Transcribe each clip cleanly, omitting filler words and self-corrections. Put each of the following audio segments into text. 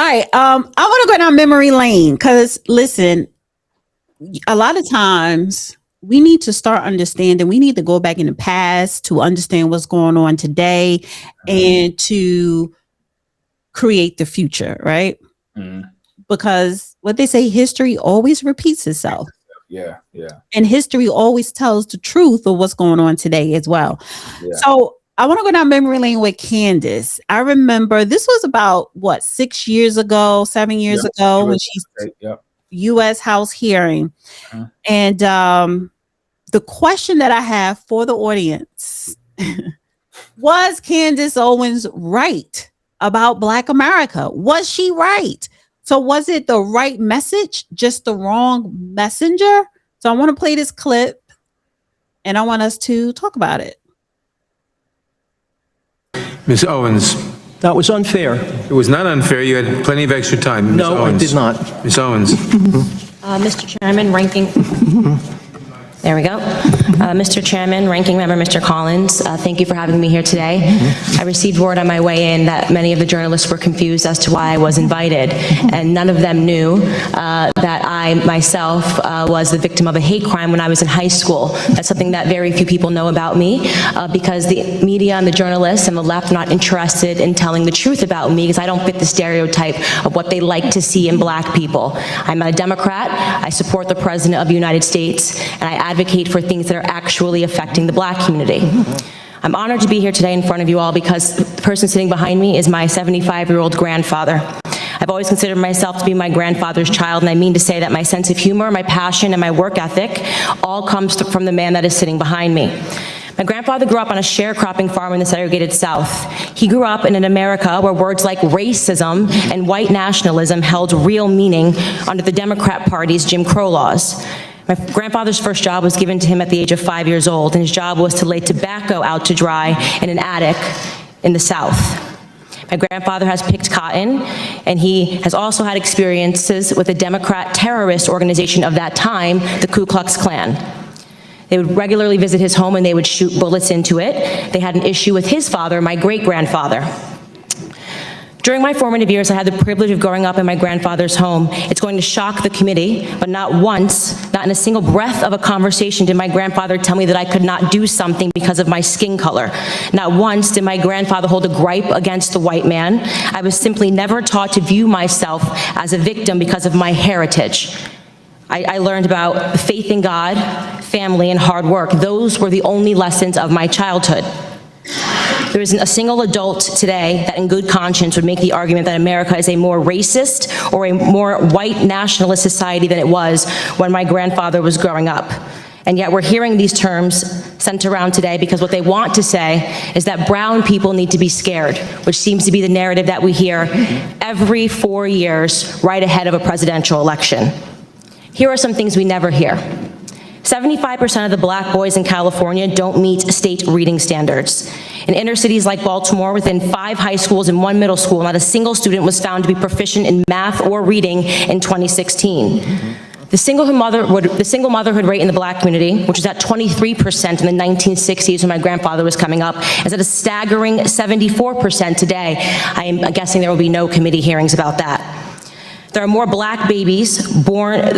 All right. I want to go down memory lane because listen, a lot of times we need to start understanding. We need to go back in the past to understand what's going on today and to create the future, right? Because what they say, history always repeats itself. Yeah. And history always tells the truth of what's going on today as well. Yeah. So I want to go down memory lane with Candace. I remember this was about 7 years ago when she's U.S. House hearing. And the question that I have for the audience was Candace Owens right about Black America? Was she right? So was it the right message, just the wrong messenger? So I want to play this clip and I want us to talk about it. Ms. Owens. That was unfair. It was not unfair. You had plenty of extra time. No, Owens. I did not. Ms. Owens. Mr. Chairman, there we go. Mr. Chairman, Ranking Member Mr. Collins, thank you for having me here today. I received word on my way in that many of the journalists were confused as to why I was invited, and none of them knew that I myself was the victim of a hate crime when I was in high school. That's something that very few people know about me because the media and the journalists and the left are not interested in telling the truth about me because I don't fit the stereotype of what they like to see in Black people. I'm a Democrat. I support the President of the United States, and I advocate for things that are actually affecting the Black community. I'm honored to be here today in front of you all because the person sitting behind me is my 75-year-old grandfather. I've always considered myself to be my grandfather's child, and I mean to say that my sense of humor, my passion, and my work ethic all comes from the man that is sitting behind me. My grandfather grew up on a sharecropping farm in the segregated South. He grew up in an America where words like racism and white nationalism held real meaning under the Democrat Party's Jim Crow laws. My grandfather's first job was given to him at the age of 5 years old, and his job was to lay tobacco out to dry in an attic in the South. My grandfather has picked cotton, and he has also had experiences with a Democrat terrorist organization of that time, the Ku Klux Klan. They would regularly visit his home and they would shoot bullets into it. They had an issue with his father, my great-grandfather. During my formative years, I had the privilege of growing up in my grandfather's home. It's going to shock the committee, but not once, not in a single breath of a conversation did my grandfather tell me that I could not do something because of my skin color. Not once did my grandfather hold a gripe against the white man. I was simply never taught to view myself as a victim because of my heritage. I learned about faith in God, family, and hard work. Those were the only lessons of my childhood. There isn't a single adult today that in good conscience would make the argument that America is a more racist or a more white nationalist society than it was when my grandfather was growing up. And yet we're hearing these terms sent around today because what they want to say is that brown people need to be scared, which seems to be the narrative that we hear every 4 years right ahead of a presidential election. Here are some things we never hear. 75% of the Black boys in California don't meet state reading standards. In inner cities like Baltimore, within 5 high schools and 1 middle school, not a single student was found to be proficient in math or reading in 2016. The single motherhood rate in the Black community, which is at 23% in the 1960s when my grandfather was coming up, is at a staggering 74% today. I am guessing there will be no committee hearings about that. There are more Black babies aborted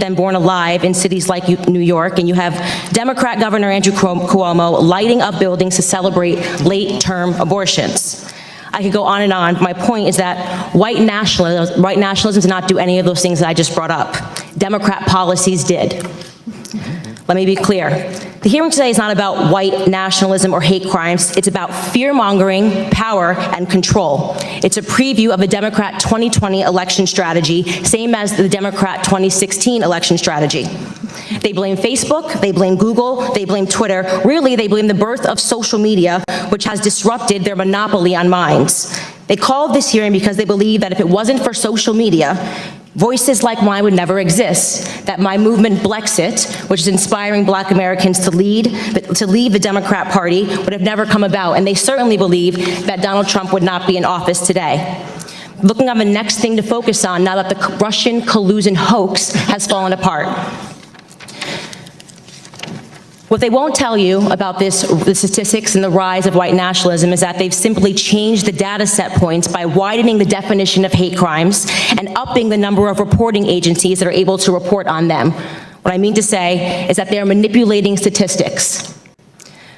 than born alive in cities like New York, and you have Democrat Governor Andrew Cuomo lighting up buildings to celebrate late-term abortions. I could go on and on. My point is that white nationalism did not do any of those things that I just brought up. Democrat policies did. Let me be clear. The hearing today is not about white nationalism or hate crimes. It's about fear-mongering, power, and control. It's a preview of a Democrat 2020 election strategy, same as the Democrat 2016 election strategy. They blame Facebook, they blame Google, they blame Twitter. Really, they blame the birth of social media, which has disrupted their monopoly on minds. They called this hearing because they believe that if it wasn't for social media, voices like mine would never exist, that my movement Blexit, which is inspiring Black Americans to leave the Democrat Party, would have never come about, and they certainly believe that Donald Trump would not be in office today. Looking on the next thing to focus on now that the Russian collusion hoax has fallen apart. What they won't tell you about the statistics and the rise of white nationalism is that they've simply changed the data set points by widening the definition of hate crimes and upping the number of reporting agencies that are able to report on them. What I mean to say is that they are manipulating statistics.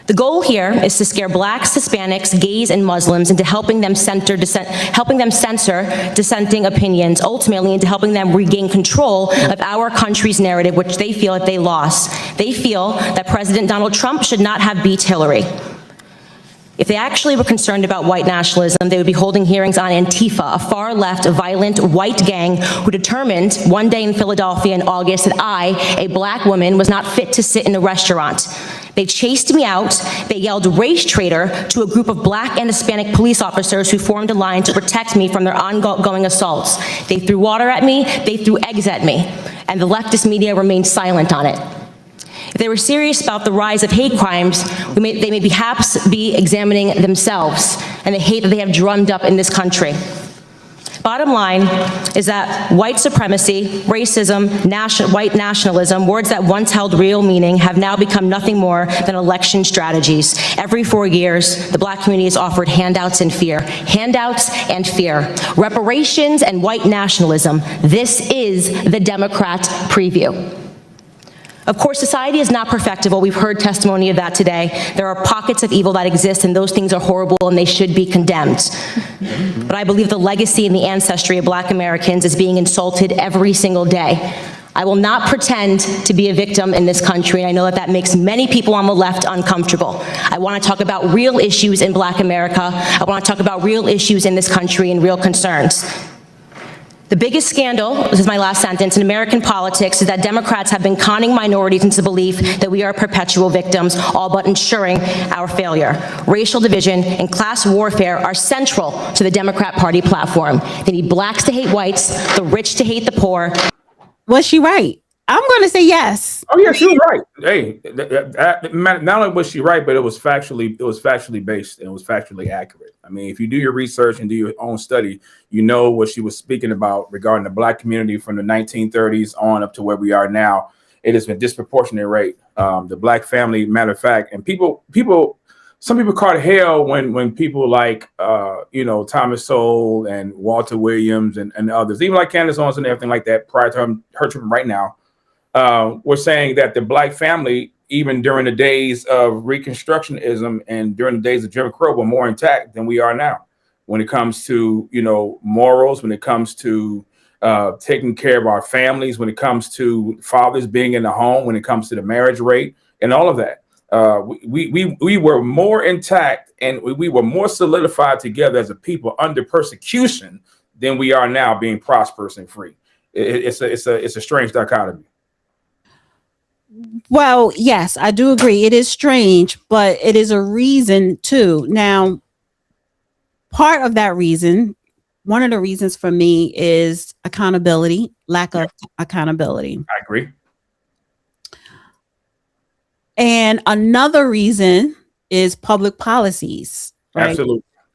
The goal here is to scare blacks, Hispanics, gays, and Muslims into helping them censor dissenting opinions, ultimately into helping them regain control of our country's narrative, which they feel that they lost. They feel that President Donald Trump should not have beat Hillary. If they actually were concerned about white nationalism, they would be holding hearings on Antifa, a far-left, violent white gang who determined one day in Philadelphia in August that I, a black woman, was not fit to sit in a restaurant. They chased me out, they yelled race traitor to a group of black and Hispanic police officers who formed a line to protect me from their ongoing assaults. They threw water at me, they threw eggs at me, and the leftist media remained silent on it. If they were serious about the rise of hate crimes, they may perhaps be examining themselves and the hate that they have drummed up in this country. Bottom line is that white supremacy, racism, white nationalism, words that once held real meaning, have now become nothing more than election strategies. Every 4 years, the black community is offered handouts and fear. Handouts and fear. Reparations and white nationalism. This is the Democrat preview. Of course, society is not perfectible. We've heard testimony of that today. There are pockets of evil that exist, and those things are horrible, and they should be condemned. But I believe the legacy and the ancestry of black Americans is being insulted every single day. I will not pretend to be a victim in this country, and I know that that makes many people on the left uncomfortable. I want to talk about real issues in black America. I want to talk about real issues in this country and real concerns. The biggest scandal, this is my last sentence, in American politics is that Democrats have been conning minorities into the belief that we are perpetual victims, all but ensuring our failure. Racial division and class warfare are central to the Democrat Party platform. They need blacks to hate whites, the rich to hate the poor. Was she right? I'm going to say yes. Oh yeah, she was right. Hey, not only was she right, but it was factually based and it was factually accurate. I mean, if you do your research and do your own study, you know what she was speaking about regarding the black community from the 1930s on up to where we are now. It has been disproportionate rate. The black family, matter of fact, and some people caught hell when people like Thomas Sowell and Walter Williams and others, even like Candace Owens and everything like that, prior to her treatment right now. We're saying that the black family, even during the days of Reconstructionism and during the days of Jim Crow, were more intact than we are now. When it comes to morals, when it comes to taking care of our families, when it comes to fathers being in the home, when it comes to the marriage rate, and all of that, we were more intact and we were more solidified together as a people under persecution than we are now, being prosperous and free. It's a strange dichotomy. Well, yes, I do agree. It is strange, but it is a reason too. Now, part of that reason, one of the reasons for me is accountability, lack of accountability. I agree. And another reason is public policies, right?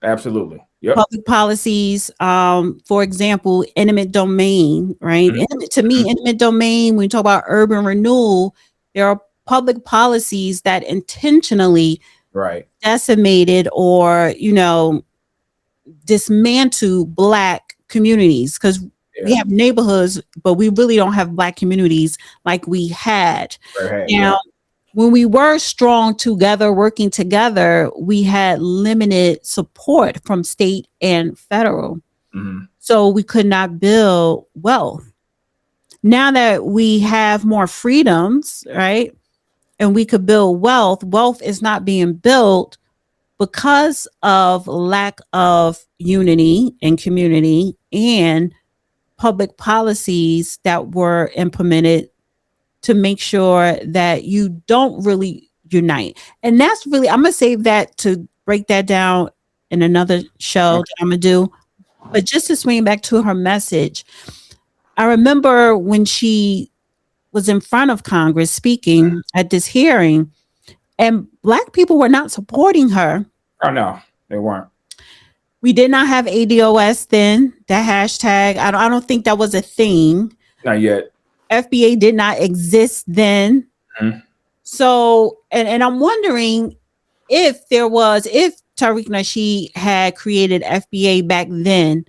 Absolutely. Yep. Public policies, for example, eminent domain, right? Mm-hmm. To me, eminent domain, when we talk about urban renewal, there are public policies that intentionally decimated or, dismantle black communities, because we have neighborhoods, but we really don't have black communities like we had. Now, when we were strong together, working together, we had limited support from state and federal. Mm-hmm. So we could not build wealth. Now that we have more freedoms, right, and we could build wealth is not being built because of lack of unity and community and public policies that were implemented to make sure that you don't really unite. And that's really, I'm going to save that to break that down in another show that I'm going to do. But just to swing back to her message, I remember when she was in front of Congress speaking at this hearing, and black people were not supporting her. Oh, no, they weren't. We did not have ADOS then, that hashtag. I don't think that was a thing. Not yet. FBA did not exist then. Mm-hmm. So and I'm wondering if Tariq Nasheed had created FBA back then,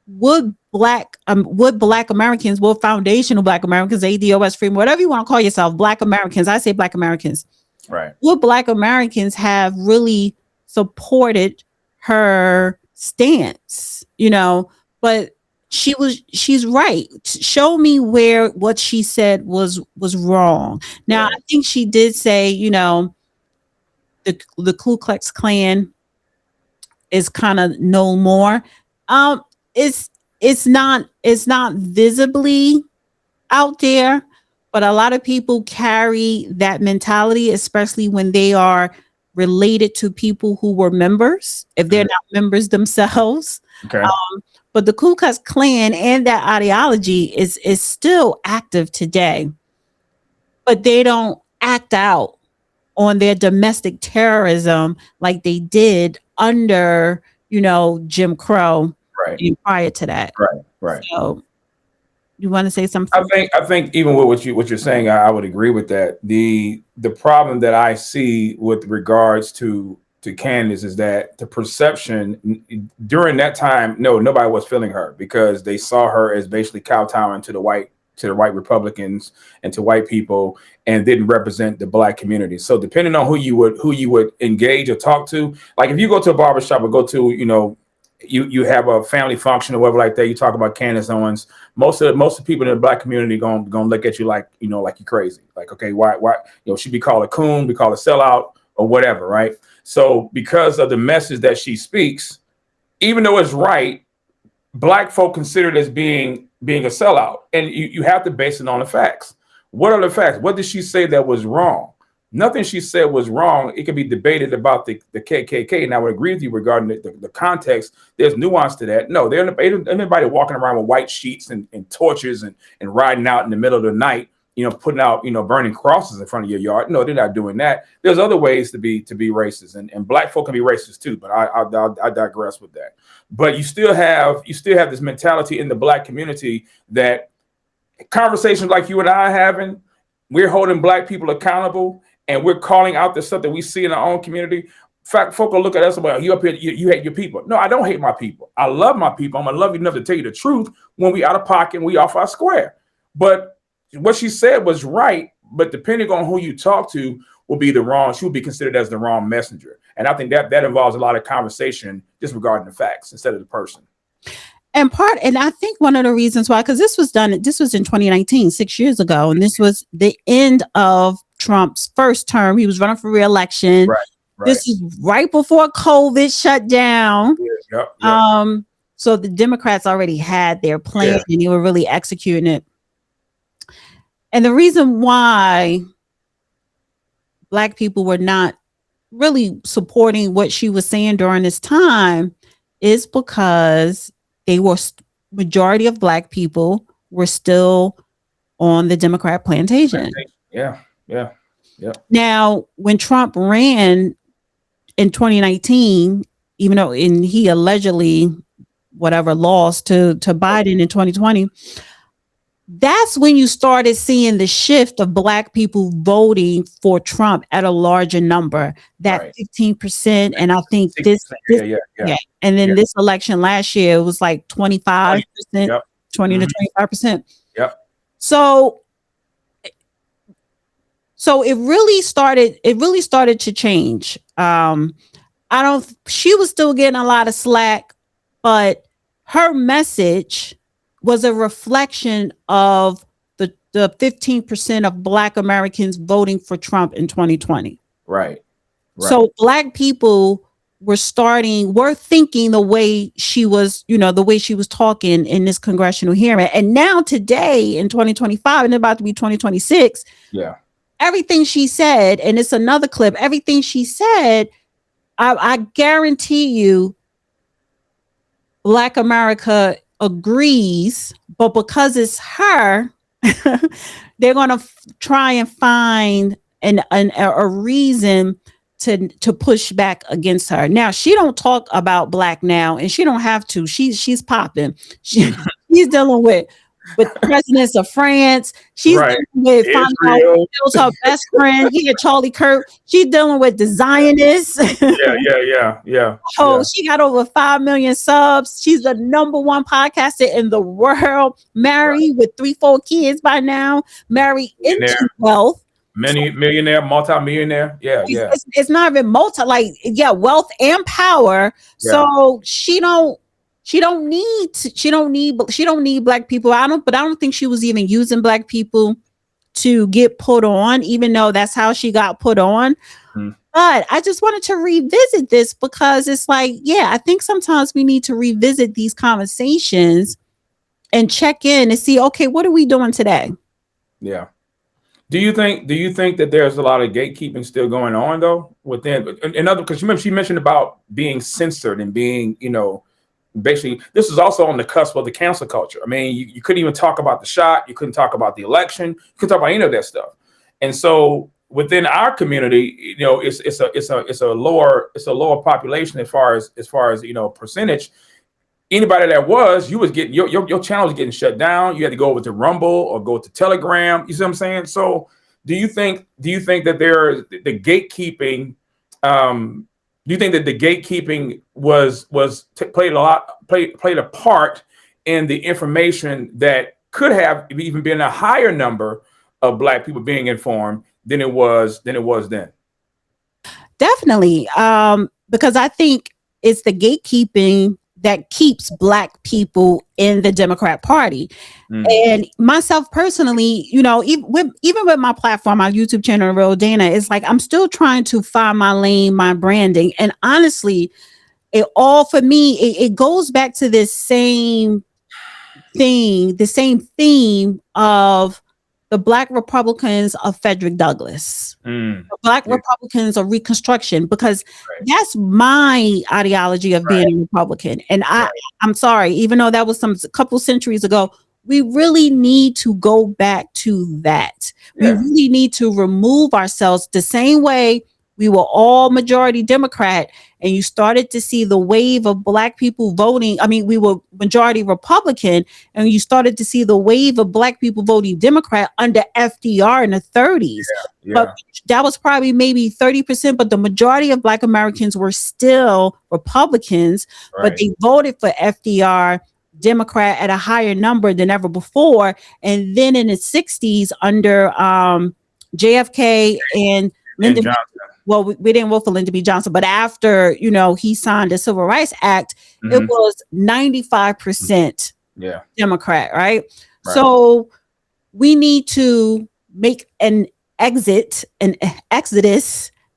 would black Americans, would foundational black Americans, ADOS, freedom, whatever you want to call yourself, black Americans, I say black Americans, right? Would black Americans have really supported her stance? But she's right. Show me where what she said was wrong. Now, Right. I think she did say, the Ku Klux Klan is kind of no more. It's not visibly out there, but a lot of people carry that mentality, especially when they are related to people who were members, if they're not members themselves. Okay. But the Ku Klux Klan and that ideology is still active today, but they don't act out on their domestic terrorism like they did under, Jim Crow, Right. and prior to that. Right. So, you want to say something? I think even with what you're saying, I would agree with that. The problem that I see with regards to Candace is that the perception during that time, nobody was feeling her because they saw her as basically kowtowing to the white Republicans and to white people, and didn't represent the black community. So depending on who you would engage or talk to, like if you go to a barbershop or go to, you have a family function or whatever like that, you talk about Candace Owens, most of the people in the black community gonna look at you like you're crazy. Like, okay, why she be called a coon, be called a sellout or whatever, right? So because of the message that she speaks, even though it's right, black folk consider it as being a sellout, and you have to base it on the facts. What are the facts? What did she say that was wrong? Nothing she said was wrong. It can be debated about the KKK, and I would agree with you regarding the context. There's nuance to that. No, there's anybody walking around with white sheets and torches and riding out in the middle of the night, putting out, burning crosses in front of your yard. No, they're not doing that. There's other ways to be racist, and black folk can be racist too. But I digress with that. But you still have this mentality in the black community that conversations like you and I are having, we're holding black people accountable, and we're calling out the stuff that we see in our own community. In fact, folk will look at us and well, you up here, you hate your people. No, I don't hate my people. I love my people. I'm gonna love you enough to tell you the truth when we out of pocket and we off our square. But what she said was right, but depending on who you talk to will be the wrong, she will be considered as the wrong messenger. And I think that involves a lot of conversation just regarding the facts instead of the person. And I think one of the reasons why, because this was in 2019, 6 years ago, and this was the end of Trump's first term. He was running for re-election. Right. This is right before COVID shut down. Yep. So the Democrats already had their plan, and they were really executing it. And the reason why black people were not really supporting what she was saying during this time is because majority of black people were still on the Democrat plantation. Yeah. Now, when Trump ran in 2019, even though he allegedly lost to Biden in 2020, that's when you started seeing the shift of black people voting for Trump at a larger number, that 15%. And I think this. And then this election last year, it was like 25%, 20 to 25%. Yep. So it really started to change. She was still getting a lot of slack, but her message was a reflection of the 15% of black Americans voting for Trump in 2020. Right. So black people were thinking the way she was, the way she was talking in this congressional hearing. And now today in 2025 and about to be 2026, everything she said, and it's another clip, everything she said, I guarantee you Black America agrees, but because it's her, they're going to try and find a reason to push back against her. Now, she don't talk about black now, and she don't have to. She's popping. She's dealing with with presidents of France. She's Right. dealing with finding out who Israel. kills her best friend. Yeah, Charlie Kirk. She's dealing with the Zionists. Yeah. Oh, she got over 5 million subs. She's the #1 podcaster in the world. Married with 3-4 kids by now. Married into wealth. Millionaire, multi-millionaire. Yeah. It's not even wealth and power. So she don't need black people. I don't think she was even using black people to get put on, even though that's how she got put on. But I just wanted to revisit this because it's like, I think sometimes we need to revisit these conversations and check in and see, okay, what are we doing today? Yeah. Do you think that there's a lot of gatekeeping still going on though within because she mentioned about being censored and being, basically this is also on the cusp of the cancel culture. I mean, you couldn't even talk about the shot, you couldn't talk about the election, you couldn't talk about any of that stuff. And so within our community, it's a lower population as far as percentage. Anybody that you was getting your channel was getting shut down. You had to go over to Rumble or go to Telegram. You see what I'm saying? So do you think that the gatekeeping? Do you think that the gatekeeping played a part in the information that could have even been a higher number of black people being informed than it was then? Definitely, because I think it's the gatekeeping that keeps black people in the Democrat Party. And myself personally, even with my platform, my YouTube channel, Real Dana, it's like I'm still trying to find my lane, my branding. And honestly, it goes back to this same thing, the same theme of the Black Republicans of Frederick Douglass, the Black Republicans of Reconstruction, because that's my ideology of being a Republican. And I'm sorry, even though that was a couple centuries ago, we really need to go back to that. We really need to remove ourselves the same way we were all majority Democrat, and you started to see the wave of black people voting. I mean, we were majority Republican, and you started to see the wave of black people voting Democrat under FDR in the 30s. But that was probably maybe 30%, but the majority of black Americans were still Republicans, but they voted for FDR, Democrat, at a higher number than ever before. And then in the 60s under JFK and Lyndon Johnson. Well, we didn't vote for Lyndon B. Johnson, but after, he signed the Civil Rights Act, it was 95% Democrat, right? So we need to make an exodus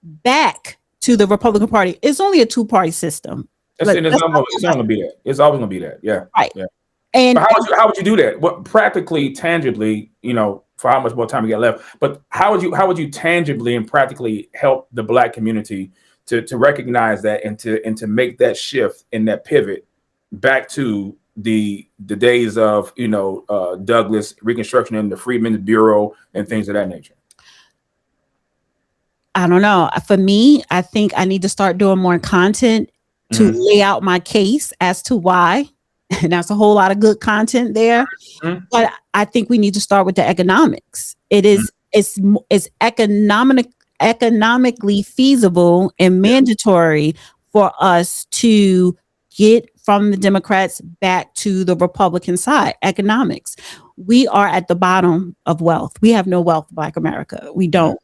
back to the Republican Party. It's only a two-party system. It's always going to be that. It's always going to be that. Yeah. Right. Yeah. And how would you do that? What practically, tangibly, for how much more time we got left, but how would you tangibly and practically help the black community to recognize that and to make that shift and that pivot back to the days of Douglass, Reconstruction, and the Freedmen's Bureau and things of that nature? I don't know. For me, I think I need to start doing more content to lay out my case as to why. And that's a whole lot of good content there. But I think we need to start with the economics. It's economically feasible and mandatory for us to get from the Democrats back to the Republican side. Economics. We are at the bottom of wealth. We have no wealth, Black America. We don't.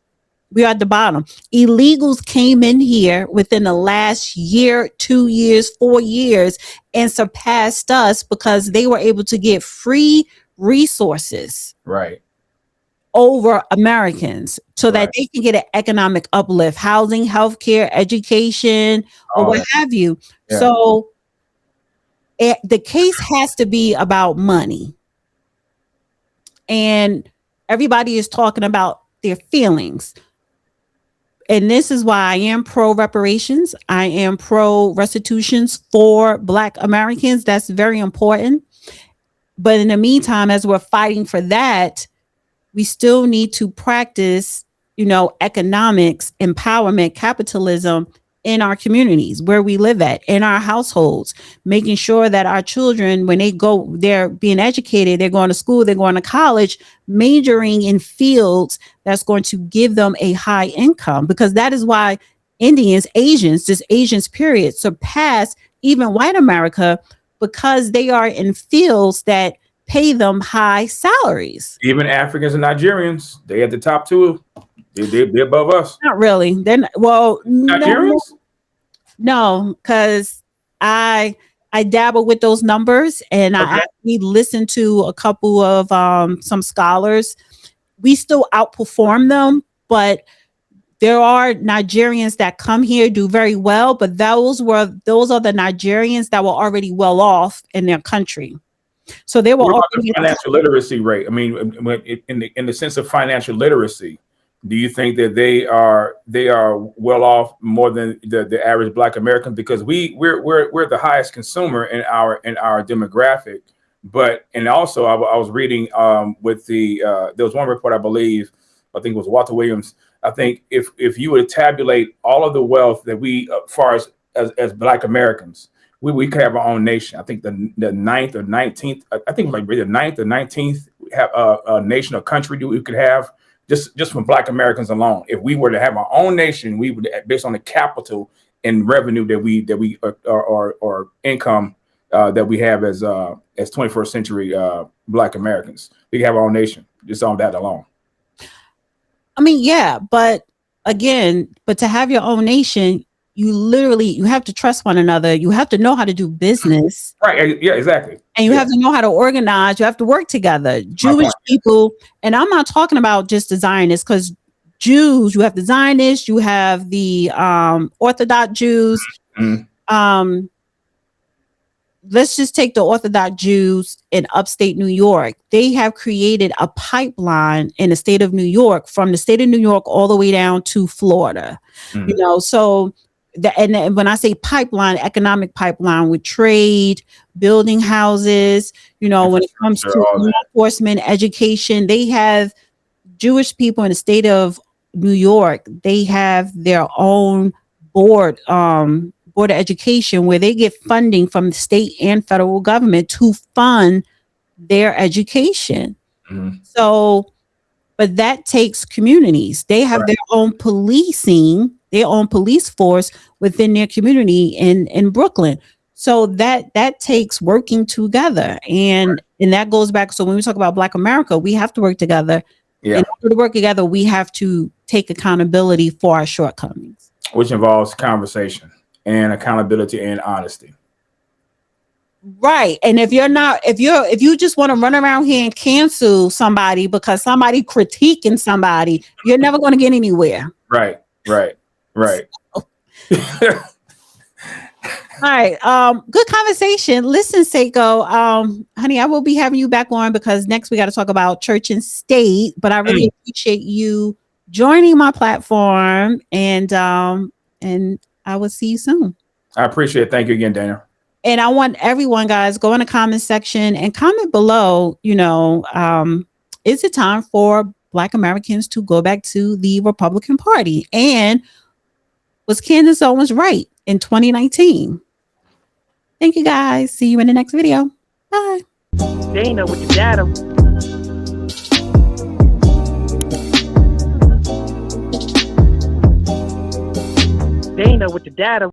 We are at the bottom. Illegals came in here within the last year, 2 years, 4 years, and surpassed us because they were able to get free resources over Americans so that they can get an economic uplift, housing, healthcare, education, or what have you. So the case has to be about money. And everybody is talking about their feelings. And this is why I am pro reparations. I am pro restitutions for Black Americans. That's very important. But in the meantime, as we're fighting for that, we still need to practice, economics, empowerment, capitalism in our communities where we live at, in our households, making sure that our children, when they go, they're being educated, they're going to school, they're going to college, majoring in fields that's going to give them a high income, because that is why Indians, Asians, just Asians period, surpass even white America, because they are in fields that pay them high salaries. Even Africans and Nigerians, they at the top too. They're above us. Not really. They're not, well, Nigerians? no, because I dabble with those numbers, and I actually listened to a couple of some scholars. We still outperform them, but there are Nigerians that come here, do very well, but those are the Nigerians that were already well off in their country. So they were What about already the financial literacy rate? I mean, in the sense of financial literacy, do you think that they are well off more than the average Black American? Because we're the highest consumer in our demographic. But and also I was reading with there was one report, I believe, I think it was Walter Williams. I think if you would tabulate all of the wealth that we, as far as Black Americans, we could have our own nation. I think the 9th or 19th, I think like the 9th or 19th have a nation or country we could have just from Black Americans alone. If we were to have our own nation, we would, based on the capital and revenue that we or income that we have as 21st century Black Americans, we could have our own nation just on that alone. I mean, yeah, but to have your own nation, you have to trust one another. You have to know how to do business. Right. Yeah, exactly. And you have to know how to organize. You have to work together. Jewish people, and I'm not talking about just the Zionists, because Jews, you have the Zionists, you have the Orthodox Jews. Mm-hmm. Let's just take the Orthodox Jews in upstate New York. They have created a pipeline in the state of New York, from the state of New York all the way down to Florida. Mm-hmm. You know, so and when I say pipeline, economic pipeline with trade, building houses, you know, when it comes to law enforcement, education, they have Jewish people in the state of New York. They have their own board of education, where they get funding from the state and federal government to fund their education. Mm-hmm. So, but that takes communities. They have their own policing, their own police force within their community in Brooklyn. So that takes working together. And that goes back. So when we talk about Black America, we have to work together. Yeah. In order to work together, we have to take accountability for our shortcomings. Which involves conversation and accountability and honesty. Right. And if you just want to run around here and cancel somebody because somebody critiquing somebody, you're never going to get anywhere. Right. All right. Good conversation. Listen, Seiko, honey, I will be having you back on, because next we got to talk about church and state, but I really appreciate you joining my platform, and I will see you soon. I appreciate it. Thank you again, Dana. And I want everyone, guys, go in the comment section and comment below, you know, is it time for Black Americans to go back to the Republican Party? And was Candace Owens right in 2019? Thank you, guys. See you in the next video. Bye. Dana with the data. Dana with the data.